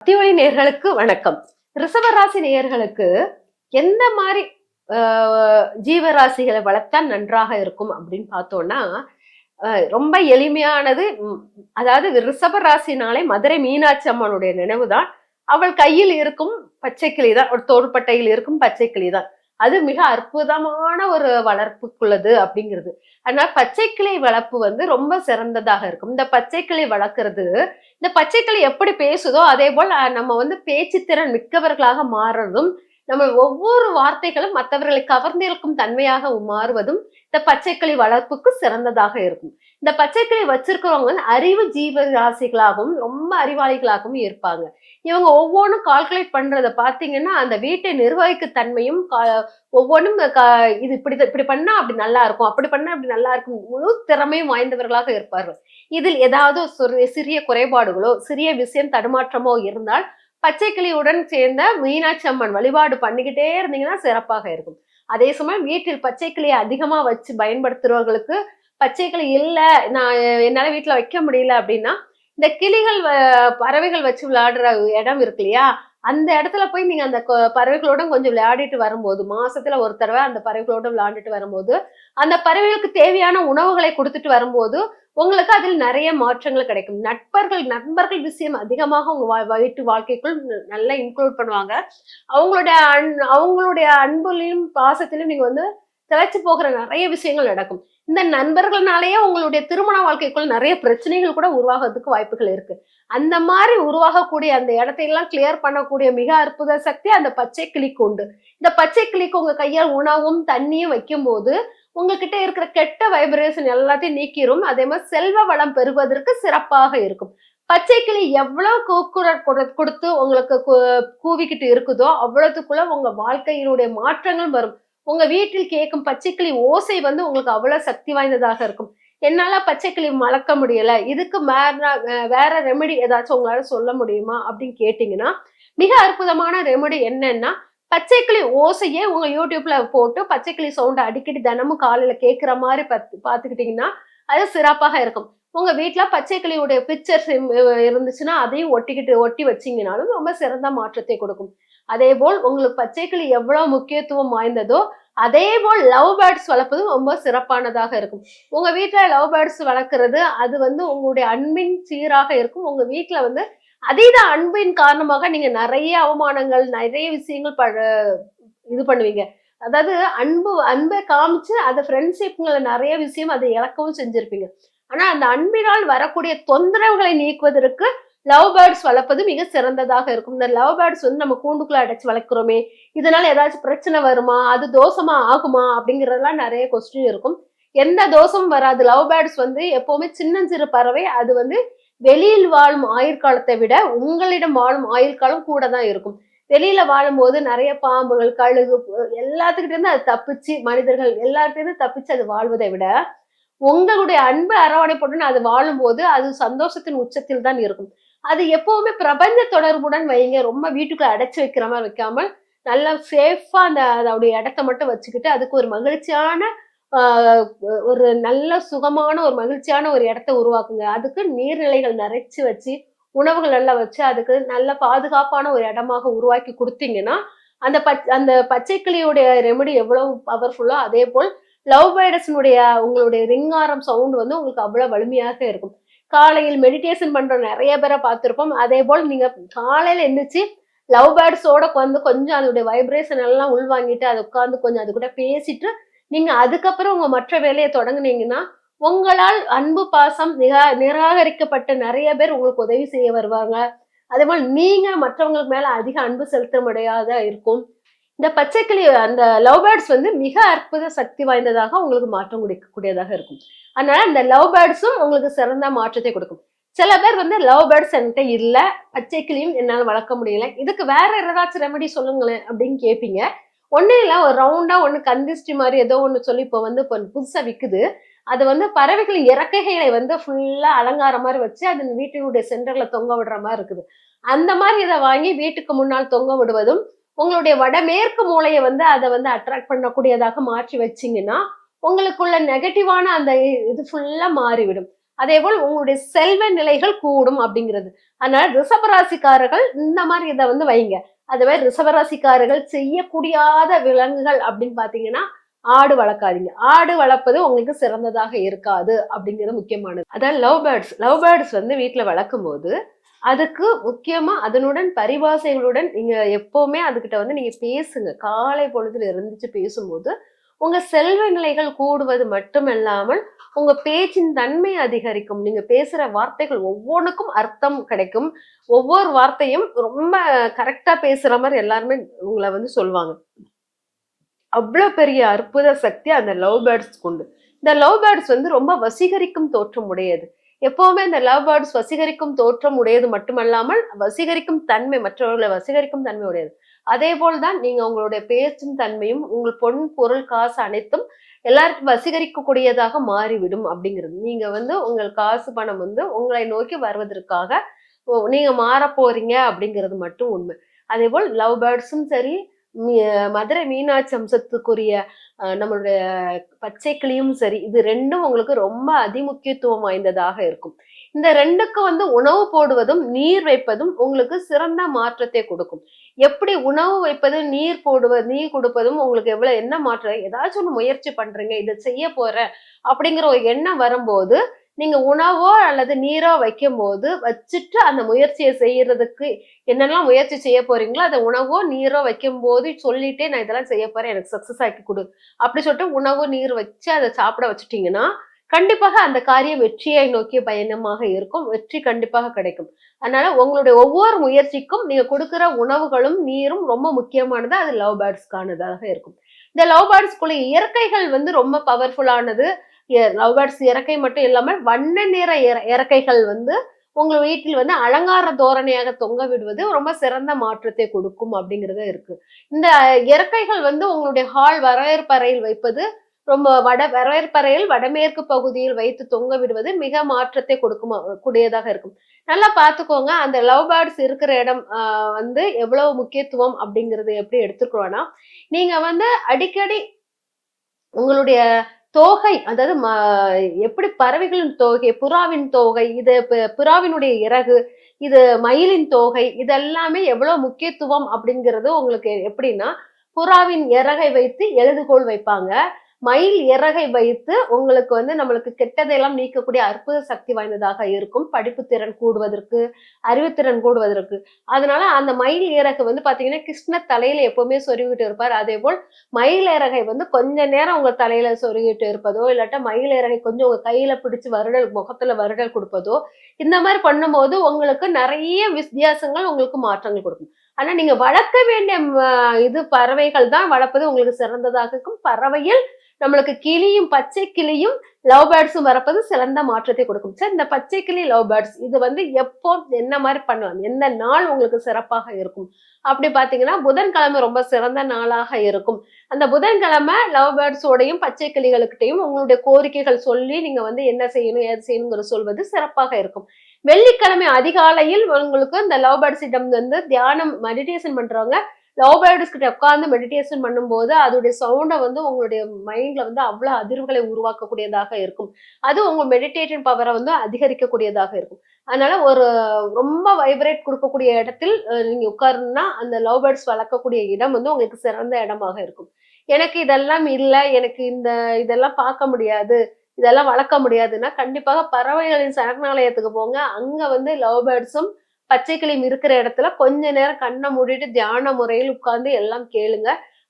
பக்திவழி நேயர்களுக்கு வணக்கம். ரிஷபராசி நேயர்களுக்கு எந்த மாதிரி ஜீவராசிகளை வளர்த்தா நன்றாக இருக்கும் அப்படின்னு பார்த்தோம்னா, ரொம்ப எளிமையானது. அதாவது ரிஷபராசினாலே மதுரை மீனாட்சி அம்மனுடைய நினைவுதான். அவள் கையில் இருக்கும் பச்சை கிளி தான், ஒரு தோள்பட்டையில் இருக்கும் பச்சை கிளி தான். அது மிக அற்புதமான ஒரு வளர்ப்புக்குள்ளது அப்படிங்கிறது. அதனால பச்சை கிளி வளர்ப்பு வந்து ரொம்ப சிறந்ததாக இருக்கும். இந்த பச்சை கிளி வளர்க்கறது, இந்த பச்சை கிளி எப்படி பேசுதோ அதே போல் நம்ம வந்து பேச்சு திறன் மிக்கவர்களாக மாறுறதும், நம்ம ஒவ்வொரு வார்த்தைகளும் மற்றவர்களை கவர்ந்திருக்கும் தன்மையாக மாறுவதும் இந்த பச்சைக்கிளி வளர்ப்புக்கு சிறந்ததாக இருக்கும். இந்த பச்சைக்கிளி வச்சிருக்கிறவங்க வந்து அறிவு ஜீவராசிகளாகவும் ரொம்ப அறிவாளிகளாகவும் இருப்பாங்க. இவங்க ஒவ்வொன்றும் கால்குலேட் பண்றத பாத்தீங்கன்னா அந்த வீட்டை நிர்வகிக்க தன்மையும் ஒவ்வொன்றும் இது இப்படி பண்ணா அப்படி நல்லா இருக்கும், அப்படி பண்ணா அப்படி நல்லா இருக்கும், முழு திறமையும் வாய்ந்தவர்களாக இருப்பார்கள். இதில் ஏதாவது சிறிய குறைபாடுகளோ சிறிய விஷயம் தடுமாற்றமோ இருந்தால் பச்சைக்கிளியுடன் சேர்ந்த மீனாட்சி அம்மன் வழிபாடு பண்ணிக்கிட்டே இருந்தீங்கன்னா சிறப்பாக இருக்கும். அதே சமயம் வீட்டில் பச்சைக்கிளியை அதிகமா வச்சு பயன்படுத்துறவர்களுக்கு பச்சைக்கிளி இல்ல, நான் என்னால வீட்டுல வைக்க முடியல அப்படின்னா, இந்த கிளிகள் பறவைகள் வச்சு விளையாடுற இடம் இருக்கு இல்லையா, அந்த இடத்துல போய் நீங்க அந்த பறவைகளோட கொஞ்சம் விளையாடிட்டு வரும்போது, மாசத்துல ஒரு தடவை அந்த பறவைகளோட விளையாண்டுட்டு வரும்போது, அந்த பறவைகளுக்கு தேவையான உணவுகளை கொடுத்துட்டு வரும்போது உங்களுக்கு அதில் நிறைய மாற்றங்கள் கிடைக்கும். நண்பர்கள் விஷயம் அதிகமாக உங்க வீட்டு வாழ்க்கைக்குள் நல்லா இன்க்ளூட் பண்ணுவாங்க. அவங்களுடைய அவங்களுடைய அன்புலையும் பாசத்திலும் நீங்க வந்து திளைச்சு போகிற நிறைய விஷயங்கள் நடக்கும். இந்த நண்பர்கள்னாலேயே உங்களுடைய திருமண வாழ்க்கைக்குள் நிறைய பிரச்சனைகள் கூட உருவாகிறதுக்கு வாய்ப்புகள் இருக்கு. அந்த மாதிரி உருவாகக்கூடிய அந்த இடத்தையெல்லாம் கிளியர் பண்ணக்கூடிய மிக அற்புத சக்தி அந்த பச்சை கிளிக்கு உண்டு. இந்த பச்சை கிளிக்கு உங்க கையால் உணவும் தண்ணியும் வைக்கும் போது உங்ககிட்ட இருக்கிற கெட்ட வைப்ரேஷன் எல்லாத்தையும் நீக்கிரும். அதே மாதிரி செல்வ வளம் பெறுவதற்கு சிறப்பாக இருக்கும். பச்சை கிளி எவ்வளவு கூக்குரல் கொடுத்து உங்களுக்கு கூவிக்கிட்டு இருக்குதோ அவ்வளவுக்குள்ள உங்க வாழ்க்கையினுடைய மாற்றங்கள் வரும். உங்க வீட்டில் கேட்கும் பச்சைக்கிளி ஓசை வந்து உங்களுக்கு அவ்வளவு சக்தி வாய்ந்ததாக இருக்கும். என்னால பச்சைக்கிளி வளர்க்க முடியல, இதுக்கு வேற ரெமெடி ஏதாச்சும் உங்களால சொல்ல முடியுமா அப்படின்னு கேட்டீங்கன்னா, மிக அற்புதமான ரெமெடி என்னன்னா, பச்சைக்கிளி ஓசையே உங்க யூடியூப்ல போட்டு பச்சைக்கிளி சவுண்ட் அடிக்கடி தினமும் காலையில கேட்கிற மாதிரி பாத்துக்கிட்டீங்கன்னா அது சிறப்பாக இருக்கும். உங்க வீட்டுல பச்சைக்கிளியுடைய பிக்சர்ஸ் இருந்துச்சுன்னா அதையும் ஒட்டி வச்சீங்கன்னாலும் ரொம்ப சிறந்த மாற்றத்தை கொடுக்கும். அதே போல் உங்களுக்கு பச்சைக்கிளி எவ்வளவு முக்கியத்துவம் வாய்ந்ததோ அதே போல் லவ் பேர்ட்ஸ் வளர்ப்பதும் ரொம்ப சிறப்பானதாக இருக்கும். உங்க வீட்டுல லவ் பேர்ட்ஸ் வளர்க்கறது அது வந்து உங்களுடைய அன்பின் சீராக இருக்கும். உங்க வீட்டுல வந்து அதீத அன்பின் காரணமாக நீங்க நிறைய அவமானங்கள் நிறைய விஷயங்கள் இது பண்ணுவீங்க. அதாவது அன்பை காமிச்சு அதை ஃப்ரெண்ட்ஷிப்ங்களை நிறைய விஷயம் அதை இழக்கவும் செஞ்சிருப்பீங்க. ஆனா அந்த அன்பினால் வரக்கூடிய தொந்தரவுகளை நீக்குவதற்கு லவ் பேர்ட்ஸ் வளர்ப்பது மிக சிறந்ததாக இருக்கும். இந்த லவ் பேர்ட்ஸ் வந்து நம்ம கூண்டுக்குள்ள அடைச்சு வளர்க்குறோமே, இதனால ஏதாச்சும் பிரச்சனை வருமா, அது தோஷமா ஆகுமா அப்படிங்கறதெல்லாம் நிறைய கொஸ்டின் இருக்கும். எந்த தோஷமும் வராது. லவ் பேர்ட்ஸ் வந்து எப்பவுமே சின்னஞ்சிறு பறவை. அது வந்து வெளியில் வாழும் ஆயுட்காலத்தை விட உங்களிடம் வாழும் ஆயுட்காலம் கூட தான் இருக்கும். வெளியில வாழும்போது நிறைய பாம்புகள் கழுகு எல்லாத்துக்கிட்ட இருந்து அது தப்பிச்சு, மனிதர்கள் எல்லார்கிட்ட இருந்து தப்பிச்சு அது வாழ்வதை விட உங்களுடைய அன்பு அரவணைப்புடன் அது வாழும்போது அது சந்தோஷத்தின் உச்சத்தில் தான் இருக்கும். அது எப்பவுமே பிரபஞ்ச தொடர்புடன் வைங்க. ரொம்ப வீட்டுக்குள்ள அடைச்சு வைக்கிற மாதிரி வைக்காமல் நல்லா சேஃபா அதோடைய இடத்த மட்டும் வச்சுக்கிட்டு அதுக்கு ஒரு மகிழ்ச்சியான ஒரு நல்ல சுகமான ஒரு மகிழ்ச்சியான ஒரு இடத்த உருவாக்குங்க. அதுக்கு நீர்நிலைகள் நிறைச்சு வச்சு உணவுகள் எல்லாம் வச்சு அதுக்கு நல்ல பாதுகாப்பான ஒரு இடமாக உருவாக்கி கொடுத்தீங்கன்னா அந்த பச்சைக்கிளியுடைய ரெமெடி எவ்வளவு பவர்ஃபுல்லோ அதே போல் லவ் பேர்ட்ஸினுடைய உங்களுடைய ரிங்காரம் சவுண்ட் வந்து உங்களுக்கு அவ்வளவு வலிமையாக இருக்கும். காலையில் மெடிடேஷன் பண்ற நிறைய பேரை பார்த்திருப்போம். அதே போல் நீங்க காலையில எந்திரிச்சு லவ் பேர்ட்ஸோட வந்து கொஞ்சம் அதோடைய வைப்ரேஷன் எல்லாம் உள்வாங்கிட்டு அதை உட்கார்ந்து கொஞ்சம் அது கூட பேசிட்டு நீங்க அதுக்கப்புறம் உங்க மற்ற வேலையை தொடங்குனீங்கன்னா உங்களால் அன்பு பாசம் நிராகரிக்கப்பட்ட நிறைய பேர் உங்களுக்கு உதவி செய்ய வருவாங்க. அதே போல் நீங்க மற்றவங்களுக்கு மேல அதிக அன்பு செலுத்த முடியாத இருக்கும். இந்த பச்சைக்கிளி அந்த லவ் பேர்ட்ஸ் வந்து மிக அற்புத சக்தி வாய்ந்ததாக உங்களுக்கு மாற்றம் கொடுக்கக்கூடியதாக இருக்கும். அதனால இந்த லவ் பேர்ட்ஸும் உங்களுக்கு சிறந்த மாற்றத்தை கொடுக்கும். சில பேர் வந்து லவ் பேர்ட்ஸ் என்கிட்ட இல்ல, பச்சைக்கிளியும் என்னால வளர்க்க முடியல, இதுக்கு வேற ஏதாச்சும் ரெமெடி சொல்லுங்களேன் அப்படின்னு கேட்பீங்க. ஒன்னும் இல்ல, ஒரு ரவுண்டா ஒண்ணு கந்திஷ்டி மாதிரி ஏதோ ஒண்ணு சொல்லி இப்போ புதுசா விக்குது. அது வந்து பறவைகளின் இறக்கைகளை வந்து ஃபுல்லா அலங்காரம் மாதிரி வச்சு அது வீட்டினுடைய சென்டர்ல தொங்க விடுற மாதிரி இருக்குது. அந்த மாதிரி இதை வாங்கி வீட்டுக்கு முன்னால் தொங்க விடுவதும் உங்களுடைய வடமேற்கு மூளையை வந்து அதை வந்து அட்ராக்ட் பண்ணக்கூடியதாக மாற்றி வச்சீங்கன்னா உங்களுக்குள்ள நெகட்டிவான அந்த இது ஃபுல்லா மாறிவிடும். அதே போல் உங்களுடைய செல்வ நிலைகள் கூடும் அப்படிங்கிறது. அதனால ரிஷபராசிக்காரர்கள் இந்த மாதிரி இதை வந்து வைங்க. அதுவே ரிஷபராசிக்காரர்கள் செய்யக்கூடியாத விலங்குகள் அப்படின்னு பாத்தீங்கன்னா ஆடு வளர்க்காதீங்க. ஆடு வளர்ப்பது உங்களுக்கு சிறந்ததாக இருக்காது அப்படிங்கிறது முக்கியமானது. அதான் லவ் பேர்ட்ஸ் வந்து வீட்டுல வளர்க்கும் போது அதுக்கு முக்கியமா அதனுடன் பரிபாசைகளுடன் நீங்க எப்பவுமே அதுகிட்ட வந்து நீங்க பேசுங்க. காலை பொழுதுல இருந்துச்சு பேசும்போது உங்க செல்வ நிலைகள் கூடுவது மட்டுமல்லாமல் உங்க பேச்சின் தன்மை அதிகரிக்கும். நீங்க பேசுற வார்த்தைகள் ஒவ்வொன்றுக்கும் அர்த்தம் கிடைக்கும். ஒவ்வொரு வார்த்தையும் ரொம்ப கரெக்டா பேசுற மாதிரி எல்லாருமே உங்களை வந்து சொல்லுவாங்க. அவ்வளவு பெரிய அற்புத சக்தி அந்த லவ் பேர்ட்ஸ் கொண்டு. இந்த லவ் பேர்ட்ஸ் வந்து ரொம்ப வசீகரிக்கும் தோற்றம் உடையது. எப்பவுமே இந்த லவ் பேர்ட்ஸ் வசீகரிக்கும் தோற்றம் உடையது மட்டுமல்லாமல் வசீகரிக்கும் தன்மை, மற்றவர்களை வசீகரிக்கும் தன்மை உடையது. அதே போல்தான் நீங்க உங்களுடைய பேச்சும் தன்மையும் உங்கள் பொன் பொருள் காசு அனைத்தும் எல்லாருக்கும் வசீகரிக்கக்கூடியதாக மாறிவிடும் அப்படிங்கிறது. நீங்க வந்து உங்கள் காசு பணம் வந்து உங்களை நோக்கி வருவதற்காக நீங்க மாற போறீங்க அப்படிங்கிறது மட்டும் உண்மை. அதே போல் லவ் பேர்ட்ஸும் சரி, மதுரை மீனாட்சி அம்சத்துக்குரிய நம்மளுடைய பச்சை கிளியும் சரி, இது ரெண்டும் உங்களுக்கு ரொம்ப அதிமுக்கியத்துவம் வாய்ந்ததாக இருக்கும். இந்த ரெண்டுக்கு வந்து உணவு போடுவதும் நீர் வைப்பதும் உங்களுக்கு சிறந்த மாற்றத்தை கொடுக்கும். எப்படி உணவு வைப்பது, நீர் கொடுப்பதும் உங்களுக்கு எவ்வளவு என்ன மாற்றம், ஏதாச்சும் ஒண்ணு முயற்சி பண்றீங்க, இதை செய்ய போறேன் அப்படிங்கிற ஒரு எண்ணம் வரும்போது நீங்க உணவோ அல்லது நீரோ வைக்கும் போது வச்சுட்டு அந்த முயற்சியை செய்யறதுக்கு என்னெல்லாம் முயற்சி செய்ய போறீங்களோ அதை உணவோ நீரோ வைக்கும் போது சொல்லிட்டே நான் இதெல்லாம் செய்ய போறேன், எனக்கு சக்சஸ் ஆக்கி கொடு அப்படி சொல்லிட்டு உணவு நீர் வச்சு அதை சாப்பிட வச்சுட்டீங்கன்னா கண்டிப்பாக அந்த காரியம் வெற்றியை நோக்கிய பயணமாக இருக்கும். வெற்றி கண்டிப்பாக கிடைக்கும். அதனால உங்களுடைய ஒவ்வொரு முயற்சிக்கும் நீங்க கொடுக்கிற உணவுகளும் நீரும் ரொம்ப முக்கியமானது. அது லவ் பேர்ட்ஸ்க்கானதாக இருக்கும். இந்த லவ் பேர்ட்ஸ்குள்ள இயற்கைகள் வந்து ரொம்ப பவர்ஃபுல்லானது. லவ் பேர்ட்ஸ் இறக்கை மட்டும் இல்லாமல் வண்ண நிற இறக்கைகள் வந்து உங்க வீட்டில் வந்து அலங்கார தோரணையாக தொங்க விடுவது ரொம்ப சிறந்த மாற்றத்தை கொடுக்கும் அப்படிங்கறது இருக்கு. இந்த இறக்கைகள் வந்து உங்களுடைய ஹால் வரவேற்பறையில் வைப்பது ரொம்ப வரவேற்பறையில் வடமேற்கு பகுதியில் வைத்து தொங்க விடுவது மிக மாற்றத்தை கொடுக்கும் கூடியதாக இருக்கும். நல்லா பாத்துக்கோங்க. அந்த லவ் பேர்ட்ஸ் இருக்கிற இடம் வந்து எவ்வளவு முக்கியத்துவம் அப்படிங்கறது எப்படி எடுத்துக்கிறோம்னா, நீங்க வந்து அடிக்கடி உங்களுடைய தோகை, அதாவது எப்படி பறவைகளின் தோகை, புறாவின் தோகை, இது புறாவினுடைய இறகு, இது மயிலின் தோகை, இதெல்லாமே எவ்வளவு முக்கியத்துவம் அப்படிங்கிறது உங்களுக்கு எப்படின்னா, புறாவின் இறகை வைத்து எழுதுகோள் வைப்பாங்க. மயில் இறகை வைத்து உங்களுக்கு வந்து நம்மளுக்கு கெட்டதையெல்லாம் நீக்கக்கூடிய அற்புத சக்தி வாய்ந்ததாக இருக்கும். படிப்பு திறன் கூடுவதற்கு, அறிவுத்திறன் கூடுவதற்கு. அதனால அந்த மயில் இறகு வந்து பாத்தீங்கன்னா கிருஷ்ண தலையில எப்பவுமே சொருகிட்டு இருப்பார். அதே போல் மயில் இறகை வந்து கொஞ்ச நேரம் உங்க தலையில சொருகிட்டு இருப்பதோ, இல்லாட்டா மயில் இறகை கொஞ்சம் உங்க கையில பிடிச்சு வருடல், முகத்துல வருடல் கொடுப்பதோ, இந்த மாதிரி பண்ணும்போது உங்களுக்கு நிறைய வித்தியாசங்கள், உங்களுக்கு மாற்றங்கள் கொடுக்கும். ஆனா நீங்க வளர்க்க வேண்டிய இது பறவைகள் தான் வளர்ப்பது உங்களுக்கு சிறந்ததாக இருக்கும். பறவையில் நம்மளுக்கு கிளியும், பச்சை கிளியும் லவ் பேர்ட்ஸும் வரப்பது சிறந்த மாற்றத்தை கொடுக்கும். சார், இந்த பச்சை கிளி லவ் பேர்ட்ஸ் இது வந்து எப்போ என்ன மாதிரி பண்ணலாம், எந்த நாள் உங்களுக்கு சிறப்பாக இருக்கும் அப்படி பாத்தீங்கன்னா புதன்கிழமை ரொம்ப சிறந்த நாளாக இருக்கும். அந்த புதன்கிழமை லவ் பேர்ட்ஸோடையும் பச்சை கிளிகளுக்கிட்டையும் உங்களுடைய கோரிக்கைகள் சொல்லி நீங்க வந்து என்ன செய்யணும் ஏது செய்யணுங்கிற சொல்வது சிறப்பாக இருக்கும். வெள்ளிக்கிழமை அதிகாலையில் உங்களுக்கு இந்த லவ் பேர்ட்ஸ் இடம் வந்து தியானம் மெடிடேஷன் பண்றவங்க லவ் பேர்ட்ஸ் கிட்ட உட்கார்ந்து மெடிடேஷன் பண்ணும்போது அதோடைய சவுண்டை வந்து உங்களுடைய மைண்ட்ல வந்து அவ்வளவு அதிர்வுகளை உருவாக்கக்கூடியதாக இருக்கும். அது உங்க மெடிடேஷன் பவரை வந்து அதிகரிக்கக்கூடியதாக இருக்கும். அதனால ஒரு ரொம்ப வைப்ரேட் கொடுக்கக்கூடிய இடத்தில் நீங்க உட்காருன்னா அந்த லவ் பேர்ட்ஸ் வளர்க்கக்கூடிய இடம் வந்து உங்களுக்கு சிறந்த இடமாக இருக்கும். எனக்கு இதெல்லாம் இல்லை, எனக்கு இதெல்லாம் பார்க்க முடியாது, இதெல்லாம் வளர்க்க முடியாதுன்னா கண்டிப்பாக பறவைகளின் சரணாலயத்துக்கு போங்க. அங்க வந்து லவ் பேர்ட்ஸும் பச்சை கிளியும் இருக்கிற இடத்துல கொஞ்ச நேரம் கண்ணை மூடிட்டு தியான முறையில் உட்கார்ந்து எல்லாம் கேளுங்க.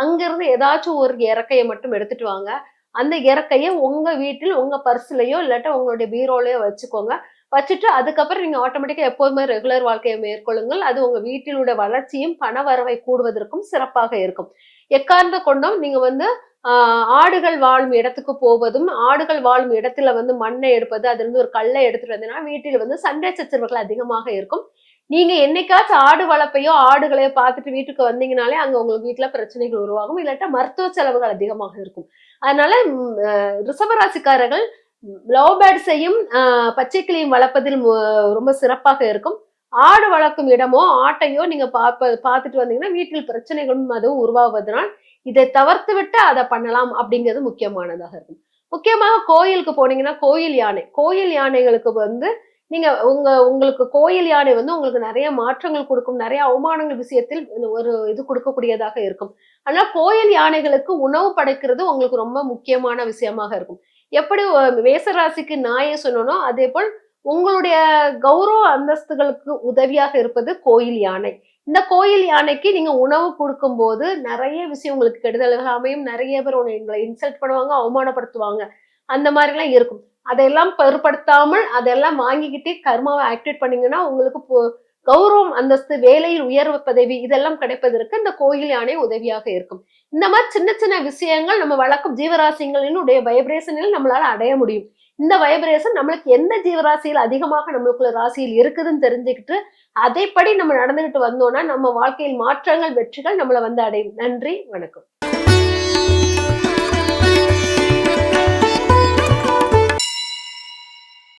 அங்கிருந்து ஏதாச்சும் ஒரு இறக்கையை மட்டும் எடுத்துட்டு வாங்க. அந்த இறக்கையை உங்க வீட்டில் உங்க பர்ஸ்லயோ இல்லாட்டா உங்களுடைய பீரோலயோ வச்சுக்கோங்க. வச்சுட்டு அதுக்கப்புறம் நீங்க ஆட்டோமேட்டிக்கா எப்போதுமே ரெகுலர் வாழ்க்கையை மேற்கொள்ளுங்கள். அது உங்க வீட்டிலுடைய வளர்ச்சியும் பண வரவை கூடுவதற்கும் சிறப்பாக இருக்கும். எக்காரணத்த கொண்டும் நீங்க வந்து ஆடுகள் வாழும் இடத்துக்கு போவதும், ஆடுகள் வாழும் இடத்துல வந்து மண்ணை எடுப்பது, அதுல இருந்து ஒரு கல்லை எடுத்துட்டு வந்தீங்கன்னா வீட்டில் வந்து சண்டை சச்சரவுகள் அதிகமாக இருக்கும். நீங்க என்னைக்காச்சும் ஆடு வளர்ப்பையோ ஆடுகளையோ பார்த்துட்டு வீட்டுக்கு வந்தீங்கனாலே அங்க உங்களுக்கு வீட்டுல பிரச்சனைகள் உருவாகும். இல்லாட்டா மருத்துவ செலவுகள் அதிகமாக இருக்கும். அதனால ரிஷபராசிக்காரர்கள் லவ் பேர்ட்ஸையும் பச்சை கிளியும் வளர்ப்பதில் ரொம்ப சிறப்பாக இருக்கும். ஆடு வளர்க்கும் இடமோ ஆட்டையோ நீங்க பார்த்துட்டு வந்தீங்கன்னா வீட்டில் பிரச்சனைகளும் அதுவும் உருவாவதனால் இதை தவிர்த்து விட்டு அதை பண்ணலாம் அப்படிங்கிறது முக்கியமானதாக இருக்கும். முக்கியமாக கோயிலுக்கு போனீங்கன்னா கோயில் யானைகளுக்கு நீங்க உங்களுக்கு கோயில் யானை உங்களுக்கு நிறைய மாற்றங்கள் கொடுக்கும், நிறைய அவமானங்கள் விஷயத்தில் ஒரு இது கொடுக்கக்கூடியதாக இருக்கும். ஆனா கோயில் யானைகளுக்கு உணவு படைக்கிறது உங்களுக்கு ரொம்ப முக்கியமான விஷயமாக இருக்கும். எப்படி மேசராசிக்கு நாயை சொன்னனோ அதே போல் உங்களுடைய கௌரவ அந்தஸ்துகளுக்கு உதவியாக இருப்பது கோயில் யானை. இந்த கோயில் யானைக்கு நீங்க உணவு கொடுக்கும்போது நிறைய விஷயம் உங்களுக்கு கெடுதல்கள் அமையும். நிறைய பேர் உங்களை இன்சல்ட் பண்ணுவாங்க, அவமானப்படுத்துவாங்க. அந்த மாதிரி எல்லாம் இருக்கும். அதையெல்லாம் பொருட்படுத்தாமல் அதெல்லாம் வாங்கிக்கிட்டு கர்மாவை ஆக்டிவேட் பண்ணீங்கன்னா உங்களுக்கு கௌரவம், அந்தஸ்து, வேலையில் உயர்வு பதவி இதெல்லாம் கிடைப்பதற்கு இந்த கோயில் யானை உதவியாக இருக்கும். இந்த மாதிரி சின்ன சின்ன விஷயங்கள் நம்ம வழக்கம் ஜீவராசிகளினுடைய வைப்ரேஷனில் நம்மளால அடைய முடியும். இந்த வைப்ரேஷன் நம்மளுக்கு எந்த ஜீவராசியில் அதிகமாக நம்மளுக்குள்ள ராசியில் இருக்குதுன்னு தெரிஞ்சுக்கிட்டு அதைப்படி நம்ம நடந்துகிட்டு வந்தோம்னா நம்ம வாழ்க்கையில் மாற்றங்கள், வெற்றிகள் நம்மளை அடையும். நன்றி, வணக்கம்.